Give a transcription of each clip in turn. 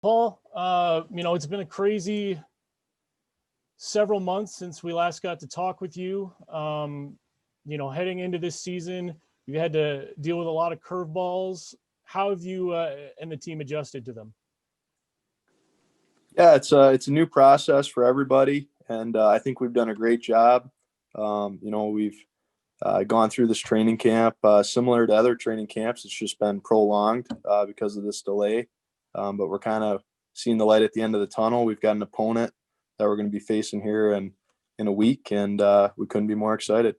Paul, it's been a crazy several months since we last got to talk with you. Heading into this season, you had to deal with a lot of curveballs. How have you and the team adjusted to them? Yeah, it's a new process for everybody, and I think we've done a great job. We've gone through this training camp similar to other training camps. It's just been prolonged because of this delay, but we're kind of seeing the light at the end of the tunnel. We've got an opponent that we're going to be facing here in a week, and we couldn't be more excited.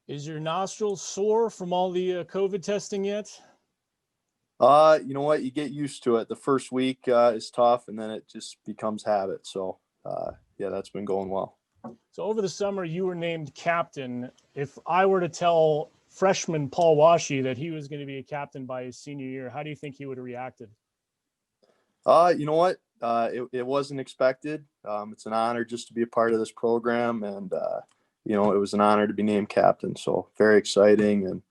Is your nostrils sore from all the COVID testing yet? You know what? You get used to it. The first week is tough, and then it just becomes habit. So, yeah, that's been going well. So over the summer, you were named captain. If I were to tell freshman Paul Washy that he was going to be a captain by his senior year, how do you think he would have reacted? You know what? It wasn't expected. It's an honor just to be a part of this program, and it was an honor to be named captain. So very exciting, and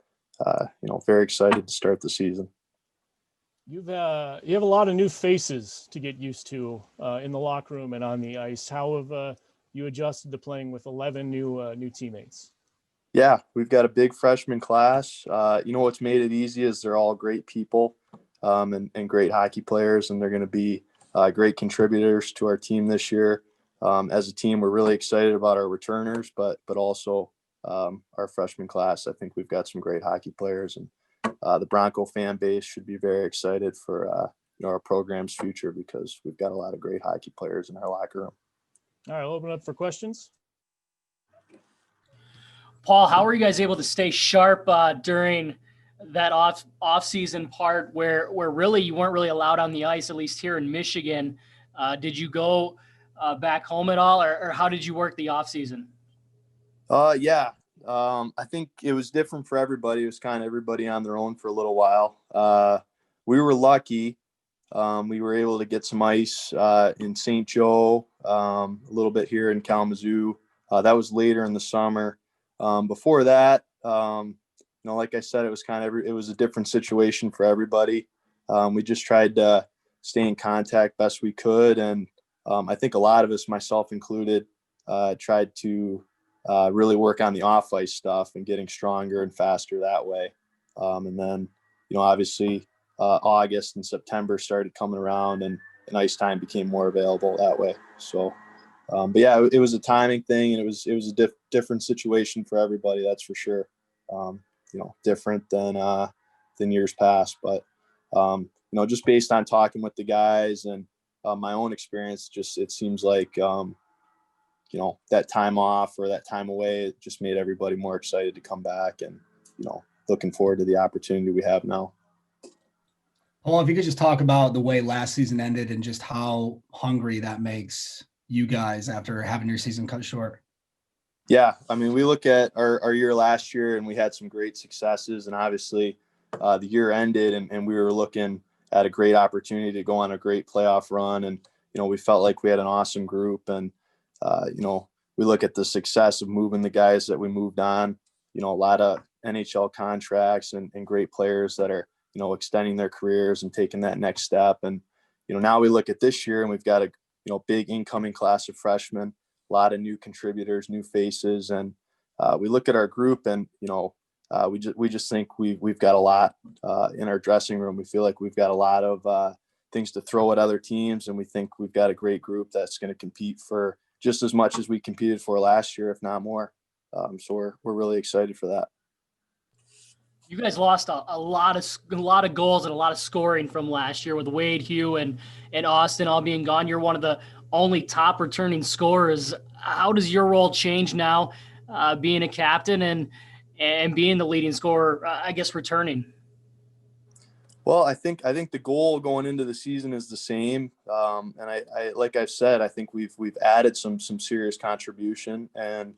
very excited to start the season. You have a lot of new faces to get used to in the locker room and on the ice. How have you adjusted to playing with 11 new teammates? Yeah, we've got a big freshman class. What's made it easy is they're all great people and great hockey players, and they're going to be great contributors to our team this year. As a team, we're really excited about our returners, but also our freshman class. I think we've got some great hockey players, and the Bronco fan base should be very excited for our program's future because we've got a lot of great hockey players in our locker room. All right, I'll open up for questions. Paul, how were you guys able to stay sharp during that off-season part where really you weren't really allowed on the ice, at least here in Michigan? Did you go back home at all, or how did you work the off-season? Yeah. I think it was different for everybody. It was kind of everybody on their own for a little while. We were lucky. We were able to get some ice in St. Joe, a little bit here in Kalamazoo. That was later in the summer. Before that, like I said, it was it was a different situation for everybody. We just tried to stay in contact best we could. And I think a lot of us, myself included, tried to really work on the off-ice stuff and getting stronger and faster that way. And then, obviously August and September started coming around and ice time became more available that way. So, but yeah, it was a timing thing, and it was a different situation for everybody. That's for sure. Different than years past, but just based on talking with the guys and my own experience, it seems like that time off or that time away, it just made everybody more excited to come back and looking forward to the opportunity we have now. Paul, if you could just talk about the way last season ended and just how hungry that makes you guys after having your season cut short. Yeah, I mean, we look at our year last year and we had some great successes, and obviously the year ended and we were looking at a great opportunity to go on a great playoff run. And, we felt like we had an awesome group, and, we look at the success of moving the guys that we moved on, a lot of NHL contracts and great players that are, extending their careers and taking that next step. And, now we look at this year and we've got a, big incoming class of freshmen, a lot of new contributors, new faces. And we look at our group and, we just think we've got a lot in our dressing room. We feel like we've got a lot of things to throw at other teams. And we think we've got a great group that's going to compete for just as much as we competed for last year, if not more. So we're really excited for that. You guys lost a lot of goals and a lot of scoring from last year with Wade, Hugh, and Austin all being gone. You're one of the only top returning scorers. How does your role change now, being a captain and being the leading scorer, I guess, returning? Well, I think the goal going into the season is the same. And I like I've said, I think we've added some serious contribution, and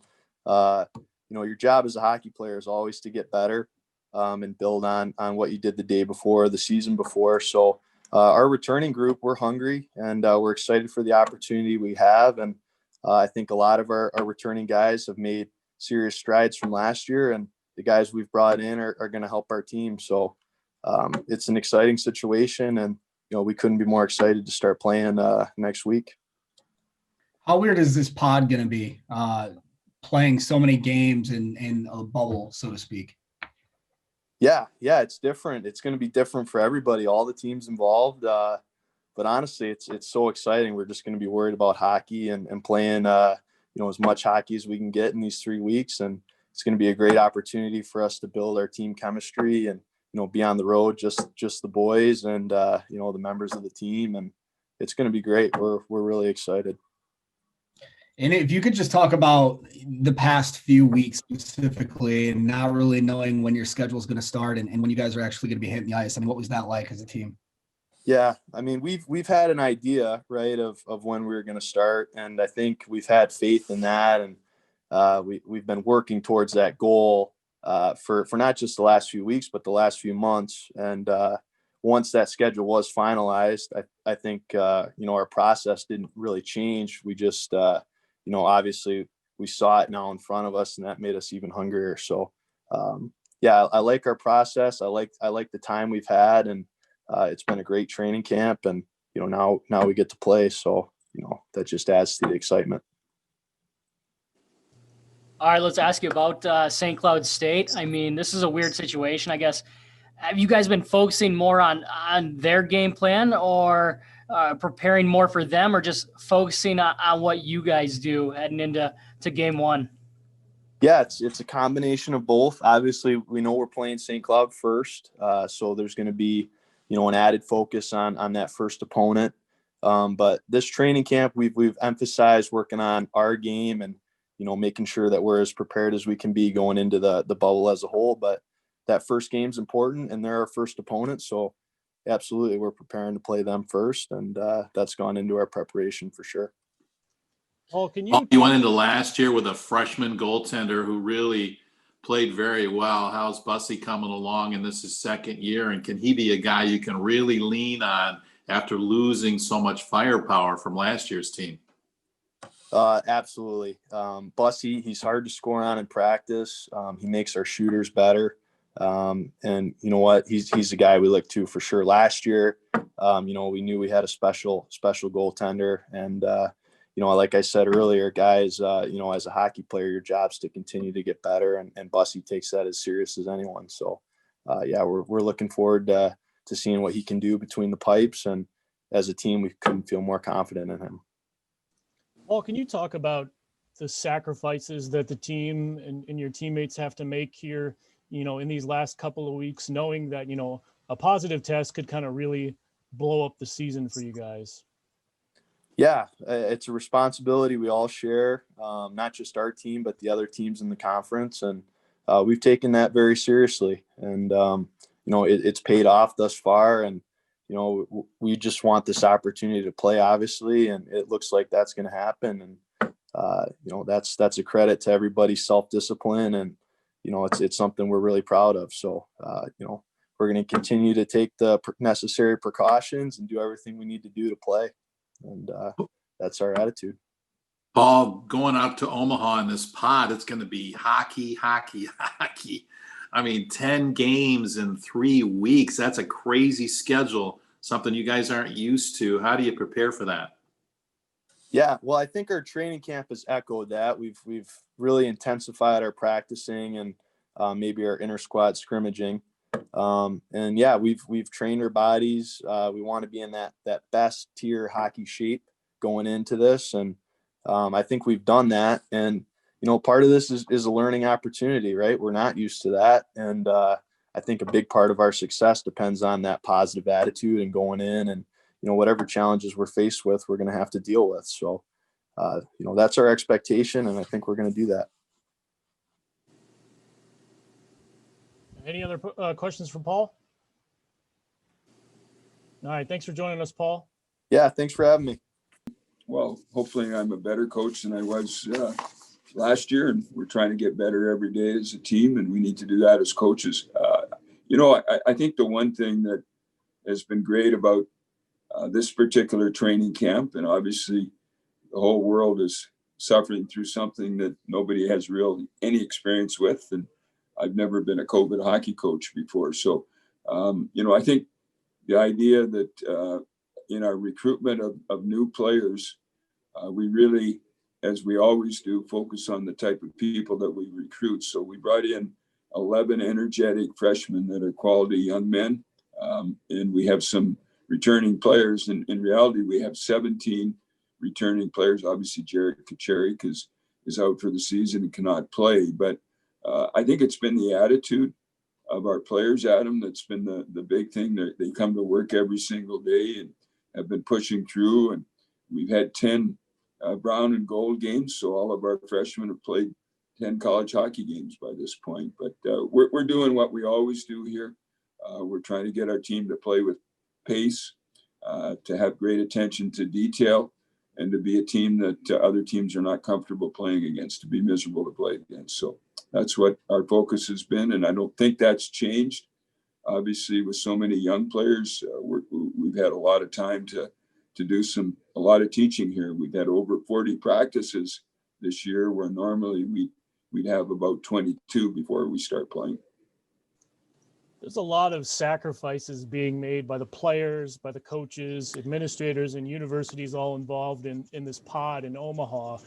your job as a hockey player is always to get better. And build on what you did the day before, the season before. So our returning group, we're hungry, and we're excited for the opportunity we have. And I think a lot of our returning guys have made serious strides from last year, and the guys we've brought in are going to help our team. So it's an exciting situation, and we couldn't be more excited to start playing next week. How weird is this pod going to be, playing so many games in a bubble, so to speak? Yeah, it's different. It's going to be different for everybody, all the teams involved. But honestly, it's so exciting. We're just going to be worried about hockey and playing, as much hockey as we can get in these 3 weeks. And it's going to be a great opportunity for us to build our team chemistry and, be on the road, just the boys and, the members of the team. And it's going to be great. We're really excited. And if you could just talk about the past few weeks specifically and not really knowing when your schedule is going to start and when you guys are actually going to be hitting the ice. I mean, what was that like as a team? Yeah, I mean, we've had an idea, right, of when we were going to start, and I think we've had faith in that, and we've been working towards that goal for not just the last few weeks, but the last few months. And once that schedule was finalized, I think our process didn't really change. We just obviously we saw it now in front of us, and that made us even hungrier. So I like our process. I like the time we've had, and it's been a great training camp, and now we get to play, so that just adds to the excitement. All right, let's ask you about St. Cloud State. I mean, this is a weird situation, I guess. Have you guys been focusing more on their game plan, or preparing more for them, or just focusing on what you guys do heading into game one? Yeah, it's a combination of both. Obviously, we know we're playing St. Cloud first, so there's going to be an added focus on that first opponent. But this training camp, we've emphasized working on our game and making sure that we're as prepared as we can be going into the bubble as a whole. But that first game's important, and they're our first opponent, so absolutely we're preparing to play them first, and that's gone into our preparation for sure. Paul, you went into last year with a freshman goaltender who really played very well. How's Bussy coming along in this his second year, and can he be a guy you can really lean on after losing so much firepower from last year's team? Absolutely. Bussy, he's hard to score on in practice. He makes our shooters better. And you know what? He's a guy we look to for sure. Last year, we knew we had a special goaltender, and like I said earlier, guys, as a hockey player, your job's to continue to get better, and Bussy takes that as serious as anyone. So, we're looking forward to seeing what he can do between the pipes, and as a team, we couldn't feel more confident in him. Paul, can you talk about the sacrifices that the team and your teammates have to make here, in these last couple of weeks, knowing that, a positive test could kind of really blow up the season for you guys? Yeah, it's a responsibility we all share, not just our team, but the other teams in the conference. And we've taken that very seriously. And, it's paid off thus far. And, we just want this opportunity to play, obviously. And it looks like that's going to happen. And, that's a credit to everybody's self-discipline. And, it's something we're really proud of. So, we're going to continue to take the necessary precautions and do everything we need to do to play. And that's our attitude. Paul, going out to Omaha in this pod, it's going to be hockey. I mean, 10 games in 3 weeks. That's a crazy schedule, something you guys aren't used to. How do you prepare for that? Yeah, well, I think our training camp has echoed that. We've really intensified our practicing and maybe our inter squad scrimmaging. And yeah, we've trained our bodies. We want to be in that best tier hockey shape going into this. And I think we've done that. And, part of this is a learning opportunity, right? We're not used to that. And I think a big part of our success depends on that positive attitude and going in and, whatever challenges we're faced with, we're going to have to deal with. So, that's our expectation. And I think we're going to do that. Any other questions for Paul? All right. Thanks for joining us, Paul. Yeah. Thanks for having me. Well, hopefully I'm a better coach than I was last year, and we're trying to get better every day as a team, and we need to do that as coaches. I think the one thing that has been great about this particular training camp, and obviously the whole world is suffering through something that nobody has any experience with, and I've never been a COVID hockey coach before. So, I think the idea that in our recruitment of new players, we really, as we always do, focus on the type of people that we recruit. So we brought in 11 energetic freshmen that are quality young men. And we have some returning players. And in reality, we have 17 returning players. Obviously, Jared Kacherik is out for the season and cannot play. But I think it's been the attitude of our players, Adam, that's been the big thing. They come to work every single day and have been pushing through. And we've had 10 brown and gold games. So all of our freshmen have played 10 college hockey games by this point. But we're doing what we always do here. We're trying to get our team to play with pace, to have great attention to detail, and to be a team that other teams are not comfortable playing against, to be miserable to play against. So that's what our focus has been. And I don't think that's changed. Obviously, with so many young players, we've had a lot of time to do a lot of teaching here. We've had over 40 practices this year, where normally we'd have about 22 before we start playing. There's a lot of sacrifices being made by the players, by the coaches, administrators, and universities all involved in this pod in Omaha.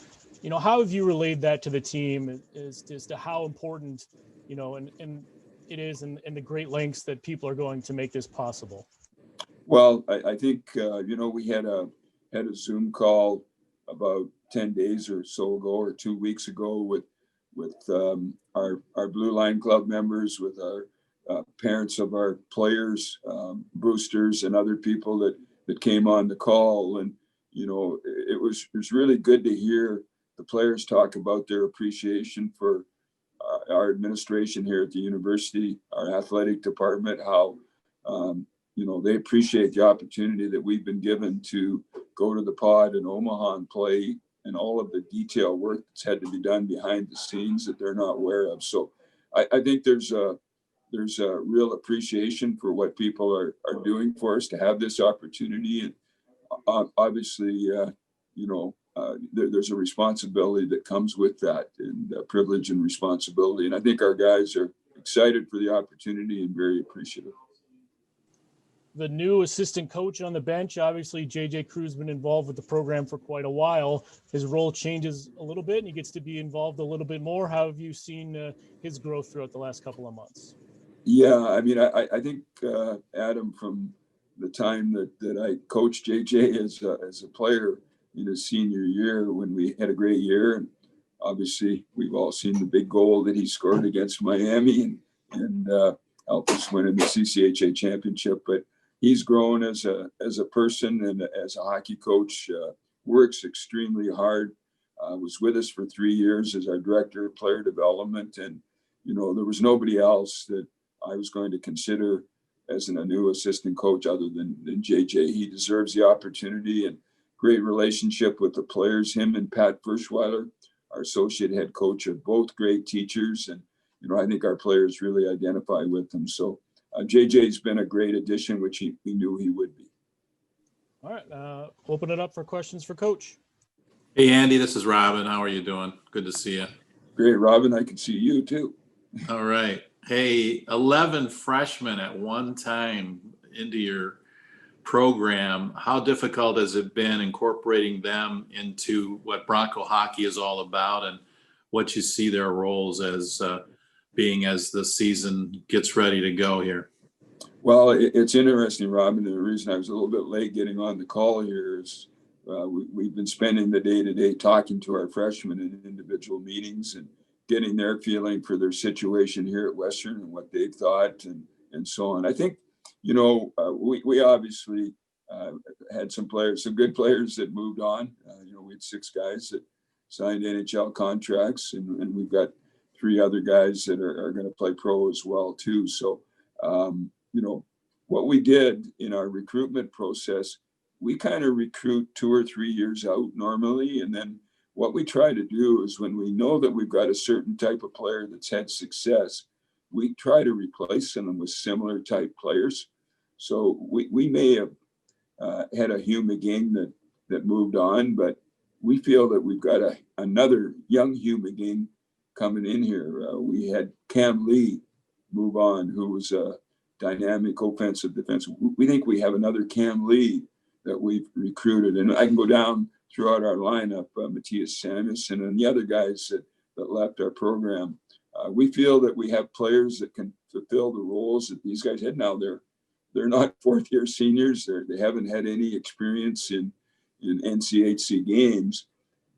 How have you relayed that to the team as to how important, and it is and the great lengths that people are going to make this possible? Well, I think, we had a Zoom call about 10 days or so ago, or 2 weeks ago, with our Blue Line Club members, with our parents of our players, boosters, and other people that came on the call. And, it was really good to hear the players talk about their appreciation for our administration here at the university, our athletic department, how, they appreciate the opportunity that we've been given to go to the pod in Omaha and play, and all of the detail work that's had to be done behind the scenes that they're not aware of. So I think there's a real appreciation for what people are doing for us to have this opportunity. And obviously, there's a responsibility that comes with that, and privilege and responsibility. And I think our guys are excited for the opportunity and very appreciative. The new assistant coach on the bench, obviously JJ Crew's been involved with the program for quite a while. His role changes a little bit and he gets to be involved a little bit more. How have you seen his growth throughout the last couple of months? Yeah, I mean, I think, Adam, from the time that I coached JJ as a player in his senior year, when we had a great year, and obviously we've all seen the big goal that he scored against Miami and helped us win in the CCHA championship. But he's grown as a person and as a hockey coach, works extremely hard, was with us for 3 years as our director of player development. And, there was nobody else that I was going to consider as a new assistant coach other than JJ. He deserves the opportunity, and great relationship with the players. Him and Pat Ferschweiler, our associate head coach, are both great teachers. And, I think our players really identify with them. So JJ's been a great addition, which we knew he would be. All right. Open it up for questions for Coach. Hey, Andy, this is Robin. How are you doing? Good to see you. Great, Robin. I can see you too. All right. Hey, 11 freshmen at one time into your program. How difficult has it been incorporating them into what Bronco hockey is all about, and what you see their roles as being as the season gets ready to go here? Well, it's interesting, Robin. The reason I was a little bit late getting on the call here is we've been spending the day-to-day talking to our freshmen in individual meetings and getting their feeling for their situation here at Western and what they've thought and so on. I think, we obviously had some good players that moved on. We had 6 guys that signed NHL contracts, and we've got 3 other guys that are going to play pro as well too. So, what we did in our recruitment process, we kind of recruit 2 or 3 years out normally. And then what we try to do is, when we know that we've got a certain type of player that's had success, we try to replace them with similar type players. So we may have had a Hugh McGing that moved on, but we feel that we've got another young Hugh McGing coming in here. We had Cam Lee move on, who was a dynamic offensive defense. We think we have another Cam Lee that we've recruited, and I can go down throughout our lineup, Matthias Samuelson and the other guys that left our program. We feel that we have players that can fulfill the roles that these guys had. Now they're not fourth-year seniors. They haven't had any experience in NCHC games,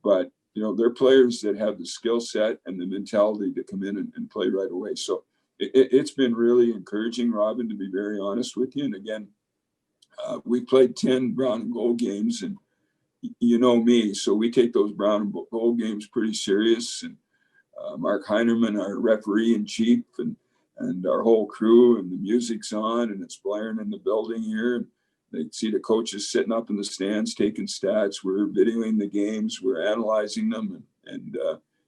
but they're players that have the skill set and the mentality to come in and play right away. So it's been really encouraging, Robin, to be very honest with you. And again, we played 10 brown and gold games, and you know me, so we take those brown and gold games pretty serious. And Mark Heinerman, our referee in chief, and our whole crew, and the music's on, and it's blaring in the building here. And they see the coaches sitting up in the stands taking stats. We're videoing the games, we're analyzing them, and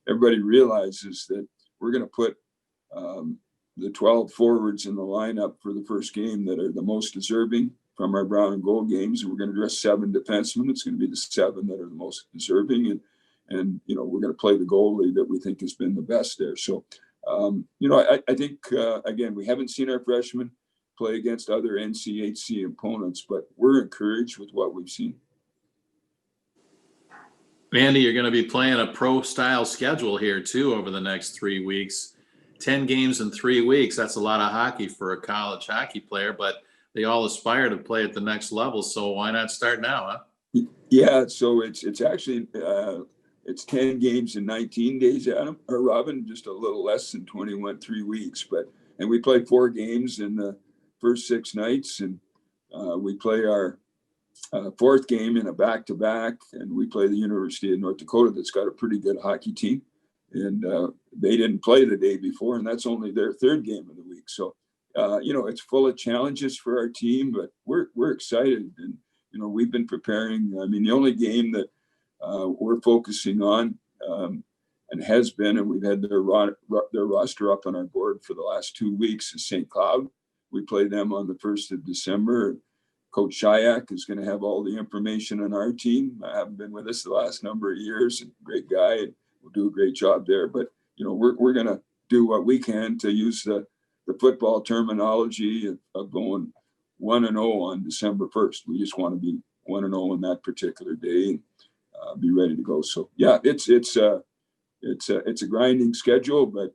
everybody realizes that we're going to put the 12 forwards in the lineup for the first game that are the most deserving from our brown and gold games. And we're going to dress 7 defensemen. It's going to be the 7 that are the most deserving. And we're going to play the goalie that we think has been the best there. So, I think, again, we haven't seen our freshmen play against other NCHC opponents, but we're encouraged with what we've seen. Andy, you're going to be playing a pro-style schedule here, too, over the next 3 weeks. 10 games in 3 weeks. That's a lot of hockey for a college hockey player, but they all aspire to play at the next level. So why not start now, huh? Yeah, so it's actually it's 10 games in 19 days, Adam, or Robin, just a little less than 21, 3 weeks. And we play 4 games in the first 6 nights, and we play our 4th game in a back-to-back, and we play the University of North Dakota that's got a pretty good hockey team. And they didn't play the day before, and that's only their 3rd game of the week. So, it's full of challenges for our team, but we're excited. And, we've been preparing. I mean, the only game that we're focusing on and has been, and we've had their roster up on our board for the last 2 weeks, is St. Cloud. We play them on the 1st of December. Coach Shayak is going to have all the information on our team. I haven't been with us the last number of years, and great guy, and we'll do a great job there. But, we're going to do what we can to use the football terminology of going 1-0 on December 1st. We just want to be 1-0 on that particular day and be ready to go. So yeah, it's a grinding schedule, but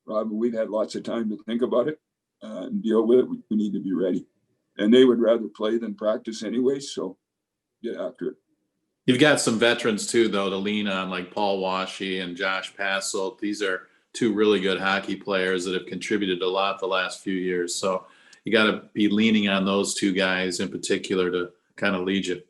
Robin, we've had lots of time to think about it and deal with it. We need to be ready, and they would rather play than practice anyway. So get after it. You've got some veterans too, though, to lean on, like Paul Washy and Josh Passelt. These are 2 really good hockey players that have contributed a lot the last few years. So you got to be leaning on those 2 guys in particular to kind of lead you.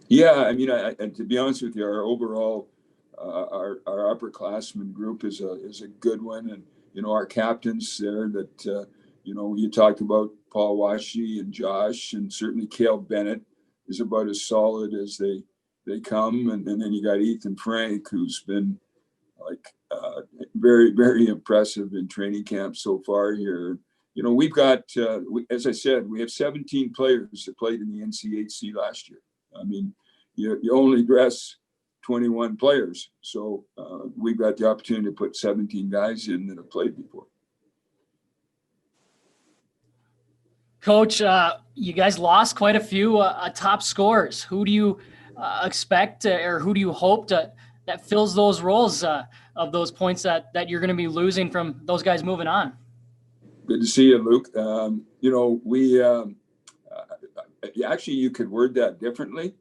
Yeah, I mean, and to be honest with you, our overall our upperclassmen group is a good one, and our captains there that you talked about Paul Washy and Josh, and certainly Cale Bennett is about as solid as they come, and then you got Ethan Frank, who's been very, very impressive in training camp so far here. We've got, as I said, we have 17 players that played in the NCHC last year. I mean, you only dress 21 players. So we've got the opportunity to put 17 guys in that have played before. Coach, you guys lost quite a few top scorers. Who do you expect or who do you hope that fills those roles of those points that you're going to be losing from those guys moving on? Good to see you, Luke. We actually, you could word that differently.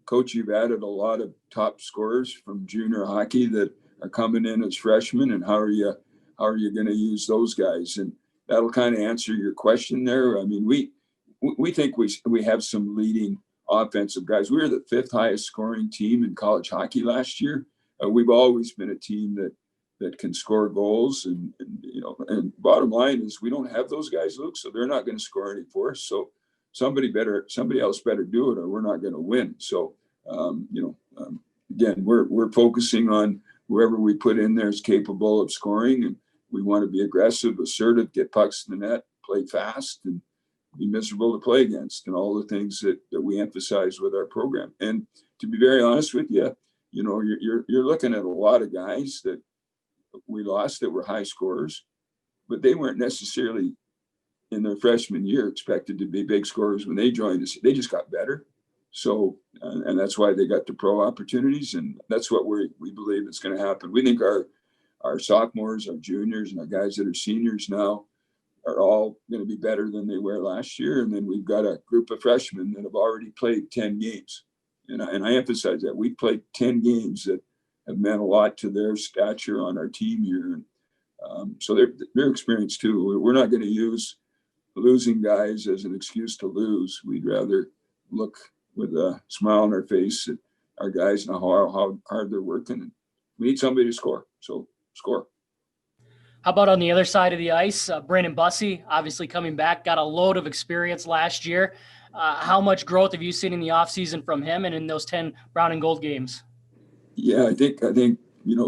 Coach, you've added a lot of top scorers from junior hockey that are coming in as freshmen, and how are you going to use those guys? And that'll kind of answer your question there. I mean, we think we have some leading offensive guys. We were the 5th highest scoring team in college hockey last year. We've always been a team that can score goals, and bottom line is we don't have those guys, Luke, so they're not going to score any for us. So somebody else better do it, or we're not going to win. So again, we're focusing on whoever we put in there is capable of scoring, and we want to be aggressive, assertive, get pucks in the net, play fast, and be miserable to play against, and all the things that we emphasize with our program. And to be very honest with you, you're looking at a lot of guys that we lost that were high scorers, but they weren't necessarily in their freshman year expected to be big scorers when they joined us. They just got better. So, and that's why they got the pro opportunities. And that's what we believe is going to happen. We think our sophomores, our juniors, and our guys that are seniors now are all going to be better than they were last year. And then we've got a group of freshmen that have already played 10 games. And I emphasize that. We played 10 games that have meant a lot to their stature on our team here. And so they're experienced too. We're not going to use losing guys as an excuse to lose. We'd rather look with a smile on our face at our guys and how hard they're working. We need somebody to score. So score. How about on the other side of the ice? Brandon Bussey, obviously coming back, got a load of experience last year. How much growth have you seen in the offseason from him and in those 10 brown and gold games? Yeah, I think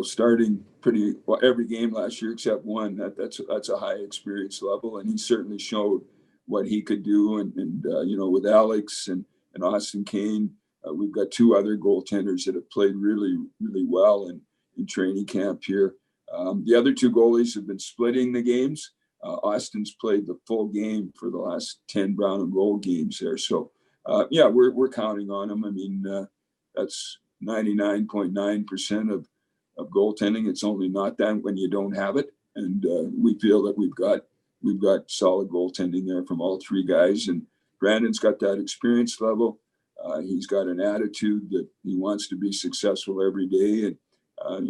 starting pretty well every game last year except one. That's a high experience level, and he certainly showed what he could do. And with Alex and Austin Kane, we've got two other goaltenders that have played really, really well in training camp here. The other two goalies have been splitting the games. Austin's played the full game for the last 10 brown and gold games there. So, we're counting on him. I mean, that's 99.9% of goaltending. It's only not that when you don't have it. And we feel that we've got solid goaltending there from all three guys. And Brandon's got that experience level. He's got an attitude that he wants to be successful every day. And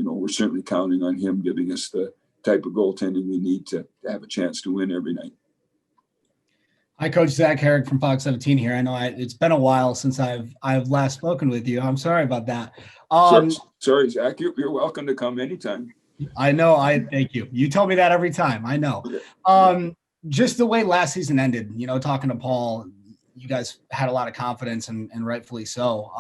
we're certainly counting on him giving us the type of goaltending we need to have a chance to win every night. Hi, Coach Zach Herrick from Fox 17 here. I know it's been a while since I've last spoken with you. I'm sorry about that. Sorry, Zach. You're welcome to come anytime. I know. Thank you. You tell me that every time. I know. Just the way last season ended, talking to Paul, you guys had a lot of confidence and rightfully so.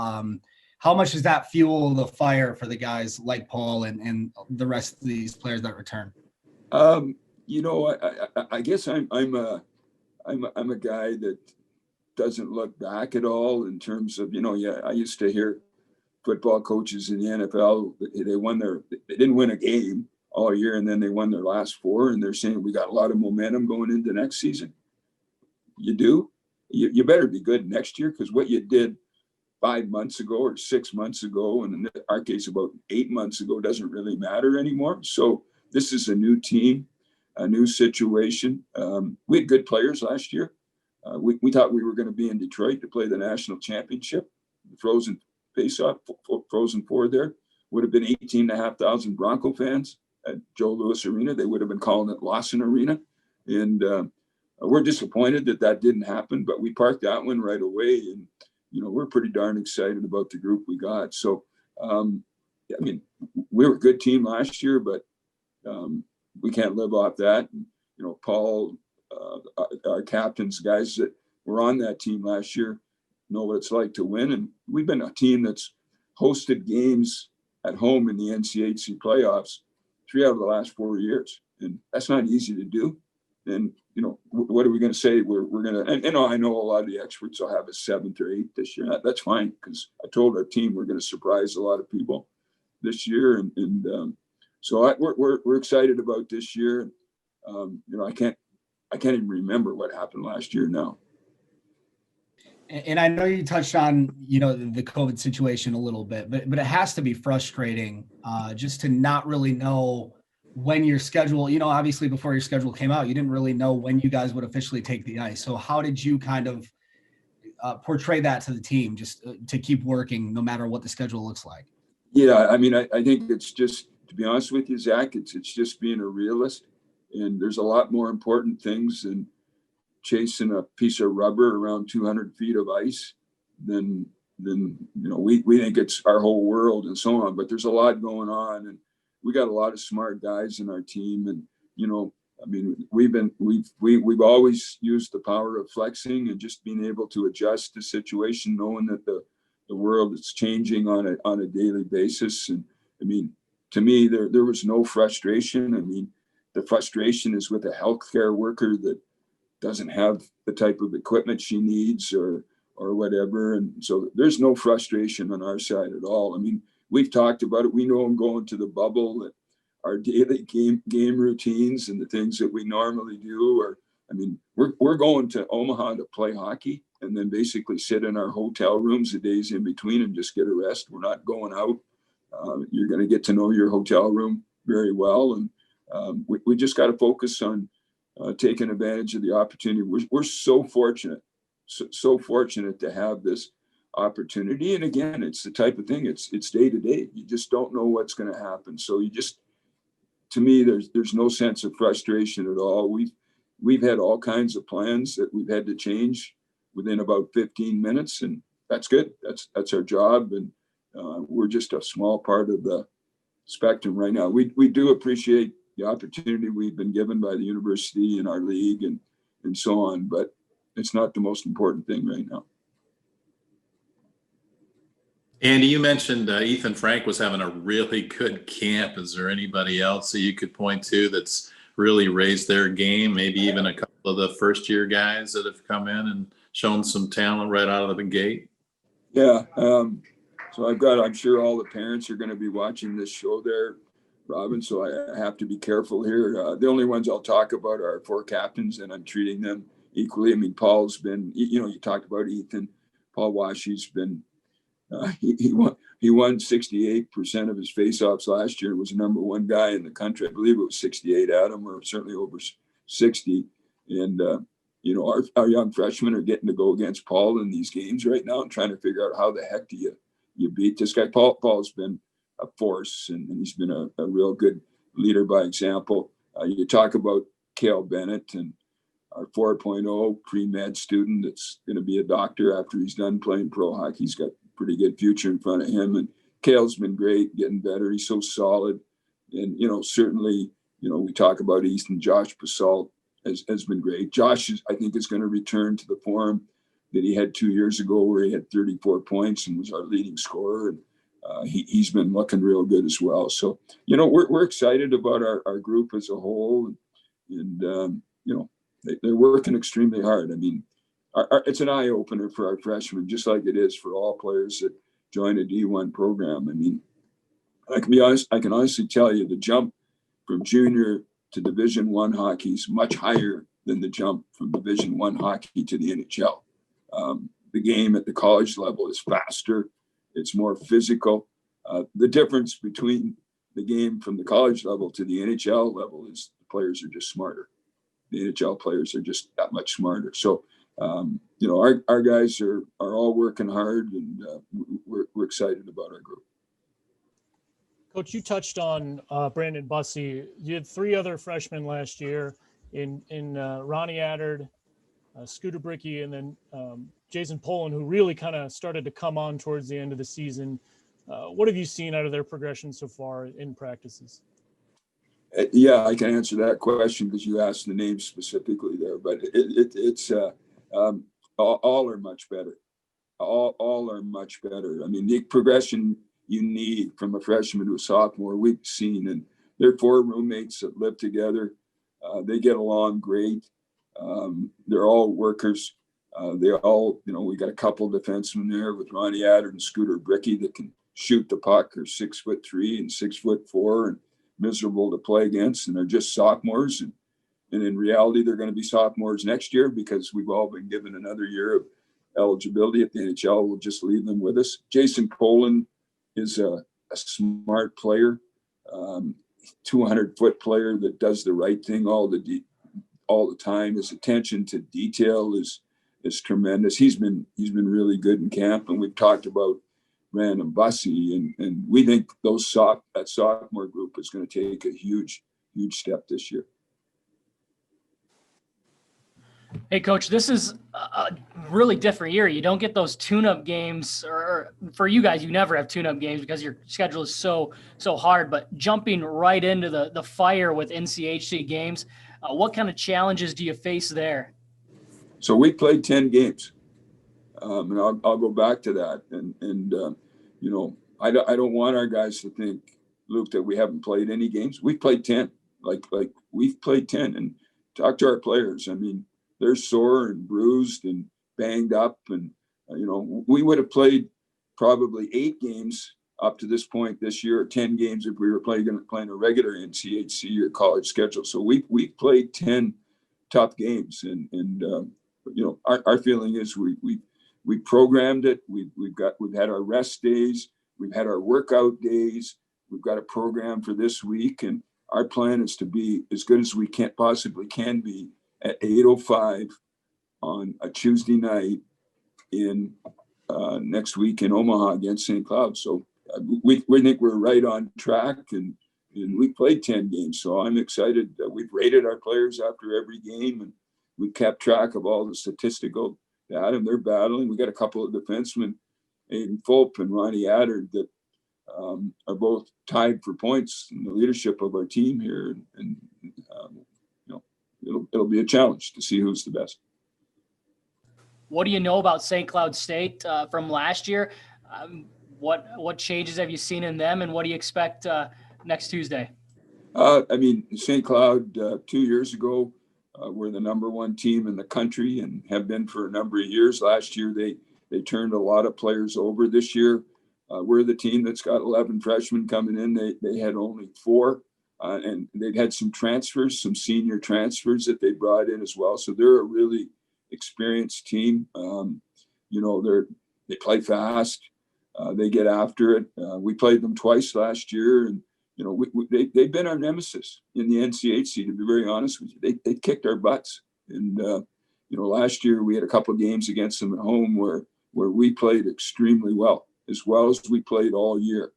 How much does that fuel the fire for the guys like Paul and the rest of these players that return? I guess I'm a guy that doesn't look back at all in terms of, I used to hear football coaches in the NFL, they didn't win a game all year and then they won their last four and they're saying we got a lot of momentum going into next season. You do? You better be good next year, because what you did 5 months ago or 6 months ago, and in our case about 8 months ago, doesn't really matter anymore. So this is a new team, a new situation. We had good players last year. We thought we were going to be in Detroit to play the national championship. The Frozen face-off, Frozen Four there, would have been 18,500 Bronco fans at Joe Louis Arena. They would have been calling it Lawson Arena. And we're disappointed that didn't happen, but we parked that one right away. And we're pretty darn excited about the group we got. So, we were a good team last year, but we can't live off that. And, Paul, our captains, guys that were on that team last year, know what it's like to win. And we've been a team that's hosted games at home in the NCHC playoffs 3 out of the last 4 years. And that's not easy to do. And, what are we going to say? We're going to, and I know a lot of the experts will have a 7th or 8th this year. That's fine, because I told our team we're going to surprise a lot of people this year. And so we're excited about this year. I can't even remember what happened last year now. And I know you touched on, the COVID situation a little bit, but it has to be frustrating just to not really know when your schedule, obviously before your schedule came out, you didn't really know when you guys would officially take the ice. So how did you kind of portray that to the team, just to keep working no matter what the schedule looks like? Yeah, I think it's just, to be honest with you, Zach, it's just being a realist. And there's a lot more important things than chasing a piece of rubber around 200 feet of ice than we think it's our whole world and so on. But there's a lot going on, and we got a lot of smart guys in our team. And we've always used the power of flexing and just being able to adjust the situation, knowing that the world is changing on a daily basis. And to me, there was no frustration. The frustration is with a healthcare worker that doesn't have the type of equipment she needs or whatever. And so there's no frustration on our side at all. We've talked about it. We know I'm going to the bubble, that our daily game routines and the things that we normally do are I mean, we're going to Omaha to play hockey and then basically sit in our hotel rooms the days in between and just get a rest. We're not going out. You're going to get to know your hotel room very well. And we just got to focus on taking advantage of the opportunity. We're so fortunate, so fortunate to have this opportunity. And again, it's the type of thing, it's day to day. You just don't know what's going to happen. So you just, to me, there's no sense of frustration at all. We've had all kinds of plans that we've had to change within about 15 minutes, and that's good. That's our job, and we're just a small part of the spectrum right now. We do appreciate the opportunity we've been given by the university and our league and so on, but it's not the most important thing right now. Andy, you mentioned Ethan Frank was having a really good camp. Is there anybody else that you could point to that's really raised their game? Maybe even a couple of the first-year guys that have come in and shown some talent right out of the gate? Yeah. So I'm sure all the parents are going to be watching this show there, Robin, so I have to be careful here. The only ones I'll talk about are our 4 captains, and I'm treating them equally. I mean, Paul's been, you talked about Ethan. Paul Washy's been, he won 68% of his faceoffs last year and was the number 1 guy in the country. I believe it was 68, Adam, or certainly over 60. And, our young freshmen are getting to go against Paul in these games right now and trying to figure out how the heck do you beat this guy. Paul's been a force, and he's been a real good leader by example. You talk about Cale Bennett and our 4.0 pre-med student that's going to be a doctor after he's done playing pro hockey. He's got a pretty good future in front of him. And Cale's been great, getting better. He's so solid. And, certainly, we talk about East, and Josh Basalt has been great. Josh, I think, is going to return to the form that he had 2 years ago where he had 34 points and was our leading scorer. And he's been looking real good as well. So, we're excited about our group as a whole. And they're working extremely hard. I mean, it's an eye opener for our freshmen, just like it is for all players that join a D1 program. I mean, I can honestly tell you the jump from junior to Division I hockey is much higher than the jump from Division I hockey to the NHL. The game at the college level is faster. It's more physical. The difference between the game from the college level to the NHL level is the players are just smarter. The NHL players are just that much smarter. So, our guys are all working hard, and we're excited about our group. Coach, you touched on Brandon Bussey. You had 3 other freshmen last year in Ronnie Addard, Scooter Bricky, and then Jason Poland, who really kind of started to come on towards the end of the season. What have you seen out of their progression so far in practices? Yeah, I can answer that question because you asked the names specifically there, but it's all are much better. All are much better. I mean, the progression you need from a freshman to a sophomore, we've seen, and they're 4 roommates that live together. They get along great. They're all workers. They all, we got a couple defensemen there with Ronnie Addard and Scooter Bricky that can shoot the puck. Are 6'3" and 6'4" and miserable to play against, and they're just sophomores. And in reality, they're going to be sophomores next year because we've all been given another year of eligibility at the NHL. We'll just leave them with us. Jason Poland is a smart player, 200-foot player that does the right thing all the time. His attention to detail is tremendous. He's been really good in camp, and we've talked about Brandon Bussey, and we think that sophomore group is going to take a huge step this year. Hey, Coach, this is a really different year. You don't get those tune-up games, or for you guys, you never have tune-up games because your schedule is so hard. But jumping right into the fire with NCHC games, what kind of challenges do you face there? So we played 10 games, and I'll go back to that. And I don't want our guys to think, Luke, that we haven't played any games. We've played 10. Like we've played 10, and talk to our players. I mean, they're sore and bruised and banged up. And, we would have played probably 8 games up to this point this year, or 10 games if we were playing a regular NCHC or college schedule. So we played 10 tough games. And our feeling is we programmed it. We've had our rest days. We've had our workout days. We've got a program for this week, and our plan is to be as good as we possibly can be at 8:05 on a Tuesday night in next week in Omaha against St. Cloud. So we think we're right on track, and we played 10 games. So I'm excited. We've rated our players after every game, and we kept track of all the statistical data, and they're battling. We got a couple of defensemen, Aiden Fulp and Ronnie Adder, that are both tied for points in the leadership of our team here. And it'll be a challenge to see who's the best. What do you know about St. Cloud State from last year? What changes have you seen in them, and what do you expect next Tuesday? St. Cloud 2 years ago were the number one team in the country and have been for a number of years. Last year, they turned a lot of players over. This year, we're the team that's got 11 freshmen coming in. They had only 4, and they'd had some transfers, some senior transfers that they brought in as well. So they're a really experienced team. They play fast. They get after it. We played them twice last year, and they've been our nemesis in the NCHC. To be very honest with you, they kicked our butts. And last year we had a couple of games against them at home where we played extremely well as we played all year.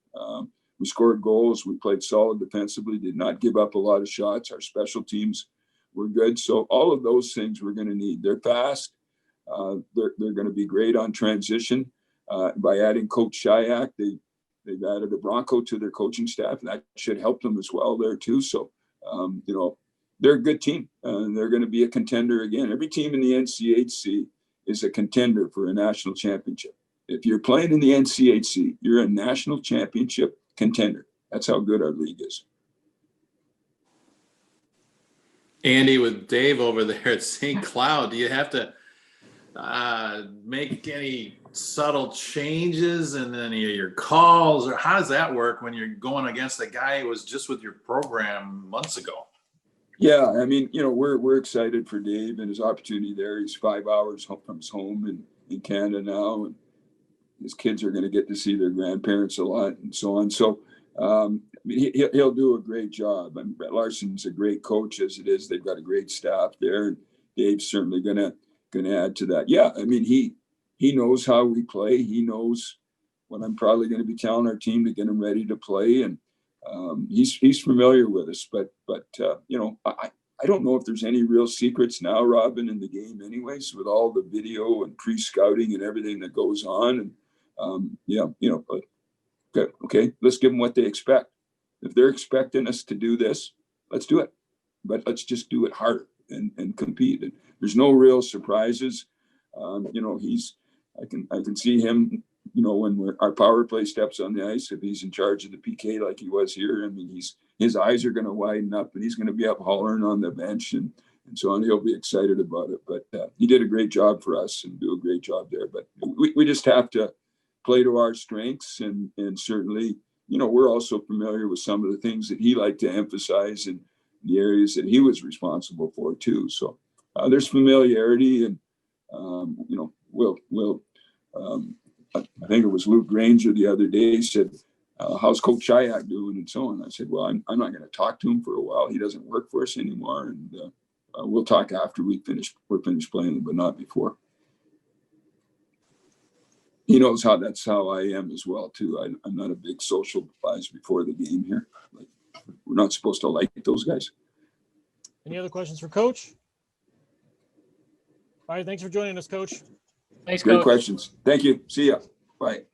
We scored goals. We played solid defensively. Did not give up a lot of shots. Our special teams were good. So all of those things we're going to need. They're fast. They're going to be great on transition. By adding Coach Shayak, they've added a Bronco to their coaching staff, and that should help them as well there too. So, they're a good team, and they're going to be a contender again. Every team in the NCHC is a contender for a national championship. If you're playing in the NCHC, you're a national championship contender. That's how good our league is. Andy, with Dave over there at St. Cloud, do you have to make any subtle changes in any of your calls, or how does that work when you're going against a guy who was just with your program months ago? Yeah, we're excited for Dave and his opportunity there. He's 5 hours from his home in Canada now, and his kids are going to get to see their grandparents a lot and so on. So he'll do a great job. Brett Larson's a great coach as it is. They've got a great staff there, and Dave's certainly going to add to that. Yeah, he knows how we play. He knows what I'm probably going to be telling our team to get him ready to play, and he's familiar with us. But I don't know if there's any real secrets now, Robin, in the game anyways, with all the video and pre-scouting and everything that goes on. And okay, let's give them what they expect. If they're expecting us to do this, let's do it. But let's just do it harder and compete. And there's no real surprises. I can see him, when our power play steps on the ice, if he's in charge of the PK like he was here. His eyes are going to widen up, and he's going to be up hollering on the bench and so on. He'll be excited about it. But he did a great job for us and do a great job there. But we just have to play to our strengths, and certainly, we're also familiar with some of the things that he liked to emphasize in the areas that he was responsible for too. So there's familiarity, and I think it was Luke Granger the other day said, how's Coach Shayak doing and so on. I said, well, I'm not going to talk to him for a while. He doesn't work for us anymore, and we'll talk after we're finished playing, but not before. He knows that's how I am as well too. I'm not a big socialize before the game here. We're not supposed to like those guys. Any other questions for Coach? All right, thanks for joining us, Coach. Thanks, Great Coach. questions. Thank you. See ya. Bye.